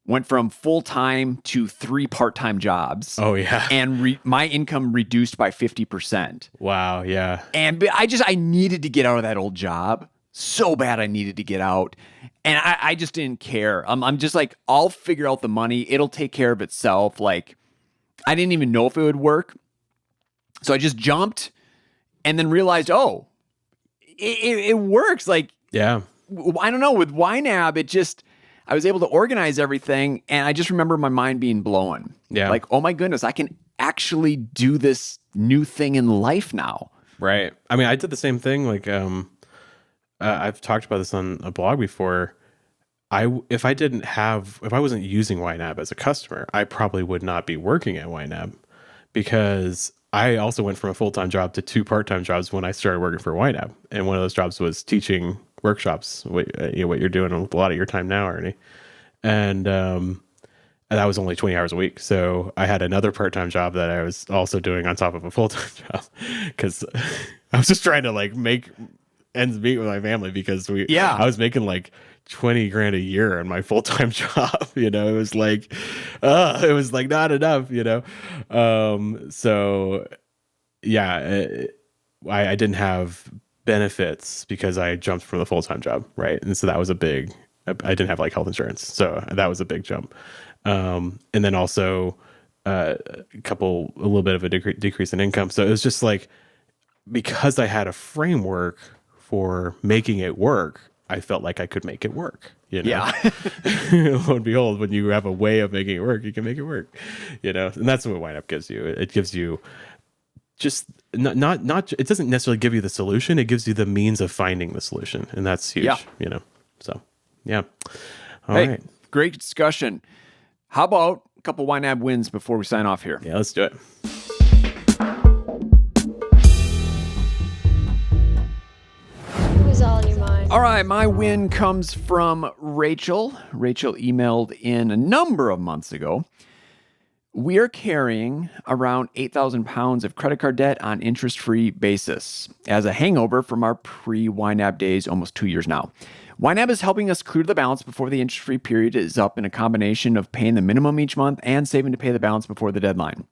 A: went from full-time to 3 part-time jobs.
B: Oh yeah.
A: And my income reduced by 50%.
B: Wow. Yeah.
A: And I needed to get out of that old job so bad. I needed to get out. And I just didn't care. I'm just like, I'll figure out the money. It'll take care of itself. Like, I didn't even know if it would work. So I just jumped and then realized, it works. Like,
B: yeah,
A: I don't know, with YNAB, I was able to organize everything. And I just remember my mind being blown.
B: Yeah.
A: Like, oh my goodness, I can actually do this new thing in life now.
B: Right. I mean, I did the same thing. Like, I've talked about this on a blog before. If I wasn't using YNAB as a customer, I probably would not be working at YNAB. because I also went from a full-time job to 2 part-time jobs when I started working for YNAB. And one of those jobs was teaching workshops, what you're doing with a lot of your time now, Ernie. And that was only 20 hours a week. So I had another part-time job that I was also doing on top of a full-time job because I was just trying to like make ends meet with my family because I was making like 20 grand a year on my full-time job. It was like not enough, so yeah, I didn't have benefits because I jumped from the full-time job. Right. And so that was I didn't have like health insurance. So that was a big jump. And then also a little bit of a decrease in income. So it was just like, because I had a framework for making it work, I felt like I could make it work.
A: Yeah.
B: Lo and behold, when you have a way of making it work, you can make it work. And that's what YNAB gives you. It gives you just not. It doesn't necessarily give you the solution. It gives you the means of finding the solution, and that's huge.
A: Yeah.
B: So yeah. All
A: hey,
B: right.
A: Great discussion. How about a couple YNAB wins before we sign off here?
B: Yeah, let's do it.
C: All in your mind.
A: All right, my win comes from Rachel. Rachel emailed in a number of months ago. We are carrying around 8,000 pounds of credit card debt on interest-free basis as a hangover from our pre-YNAB days almost 2 years now. YNAB is helping us clear the balance before the interest-free period is up in a combination of paying the minimum each month and saving to pay the balance before the deadline.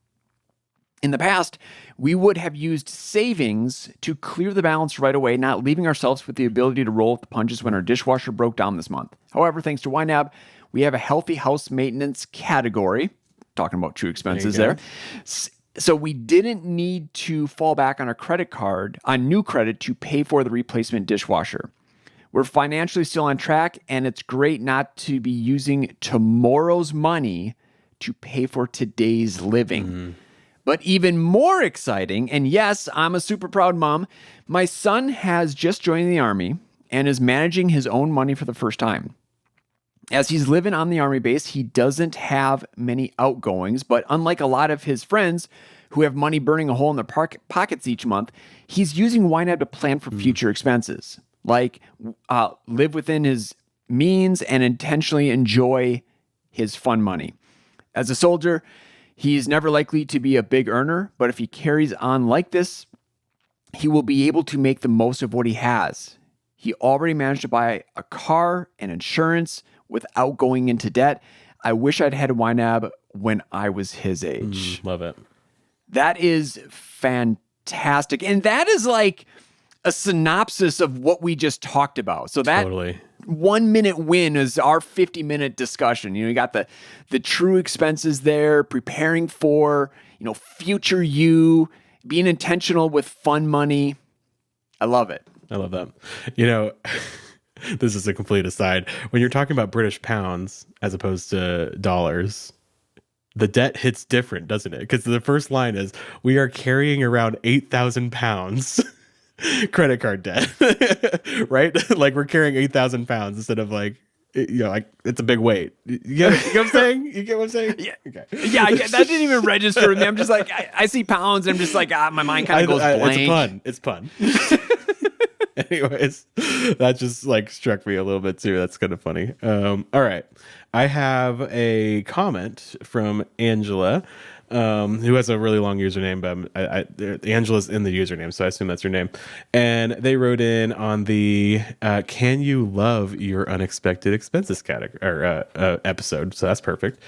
A: In the past, we would have used savings to clear the balance right away, not leaving ourselves with the ability to roll with the punches when our dishwasher broke down this month. However, thanks to YNAB, we have a healthy house maintenance category. Talking about true expenses there. So we didn't need to fall back on our credit card, on new credit, to pay for the replacement dishwasher. We're financially still on track, and it's great not to be using tomorrow's money to pay for today's living. Mm-hmm. But even more exciting, and yes, I'm a super proud mom, my son has just joined the Army and is managing his own money for the first time. As he's living on the Army base, he doesn't have many outgoings, but unlike a lot of his friends who have money burning a hole in their pockets each month, he's using YNAB to plan for future expenses, like live within his means and intentionally enjoy his fun money. As a soldier, he's never likely to be a big earner, but if he carries on like this, he will be able to make the most of what he has. He already managed to buy a car and insurance without going into debt. I wish I'd had a YNAB when I was his age.
B: Love it.
A: That is fantastic. And that is like a synopsis of what we just talked about. So that
B: totally.
A: 1 minute win is our 50-minute discussion. You got the true expenses there, preparing for, future you, being intentional with fun money. I love it.
B: I love that. This is a complete aside. When you're talking about British pounds as opposed to dollars, the debt hits different, doesn't it? Because the first line is, we are carrying around 8,000 pounds credit card debt, right? Like we're carrying 8,000 pounds instead of like it's a big weight. You get what I'm saying? You get what I'm saying?
A: Yeah. Okay. Yeah, that didn't even register with me. I'm just like, I see pounds. I'm just like, my mind kind of goes blank.
B: It's a pun. Anyways, that just like struck me a little bit too. That's kind of funny. All right. I have a comment from Angela, who has a really long username, but Angela's in the username, so I assume that's her name. And they wrote in on the "Can you love your unexpected expenses" category or episode? So that's perfect.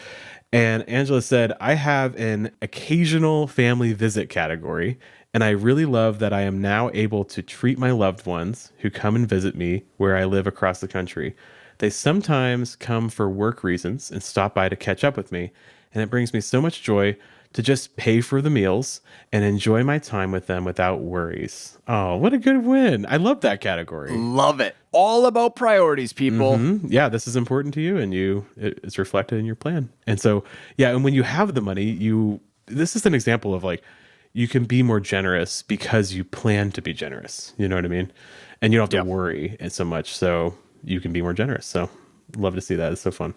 B: And Angela said, "I have an occasional family visit category, and I really love that I am now able to treat my loved ones who come and visit me where I live across the country. They sometimes come for work reasons and stop by to catch up with me, and it brings me so much joy to just pay for the meals and enjoy my time with them without worries." Oh, what a good win. I love that category.
A: Love it. All about priorities, people.
B: Mm-hmm. Yeah, this is important to you, and it's reflected in your plan. And so, yeah, and when you have the money, this is an example of like, you can be more generous because you plan to be generous. You know what I mean? And you don't have to worry so much. So you can be more generous. So love to see that. It's so fun.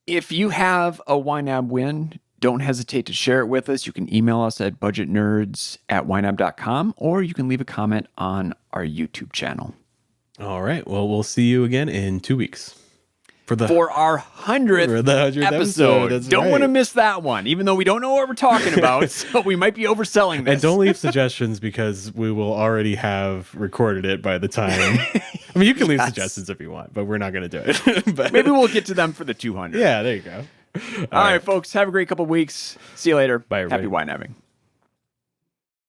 A: If you have a YNAB win, don't hesitate to share it with us. You can email us at budgetnerds@ynab.com, or you can leave a comment on our YouTube channel.
B: All right. Well, we'll see you again in 2 weeks
A: for our 100th episode.
B: That's
A: don't
B: right.
A: want to miss that one, even though we don't know what we're talking about, so we might be overselling this.
B: And don't leave suggestions because we will already have recorded it by the time. I mean, you can leave suggestions if you want, but we're not going to do it. But
A: maybe we'll get to them for the 200.
B: Yeah, there you go.
A: All right, folks. Have a great couple weeks. See you later.
B: Bye, everybody.
A: Happy YNABing.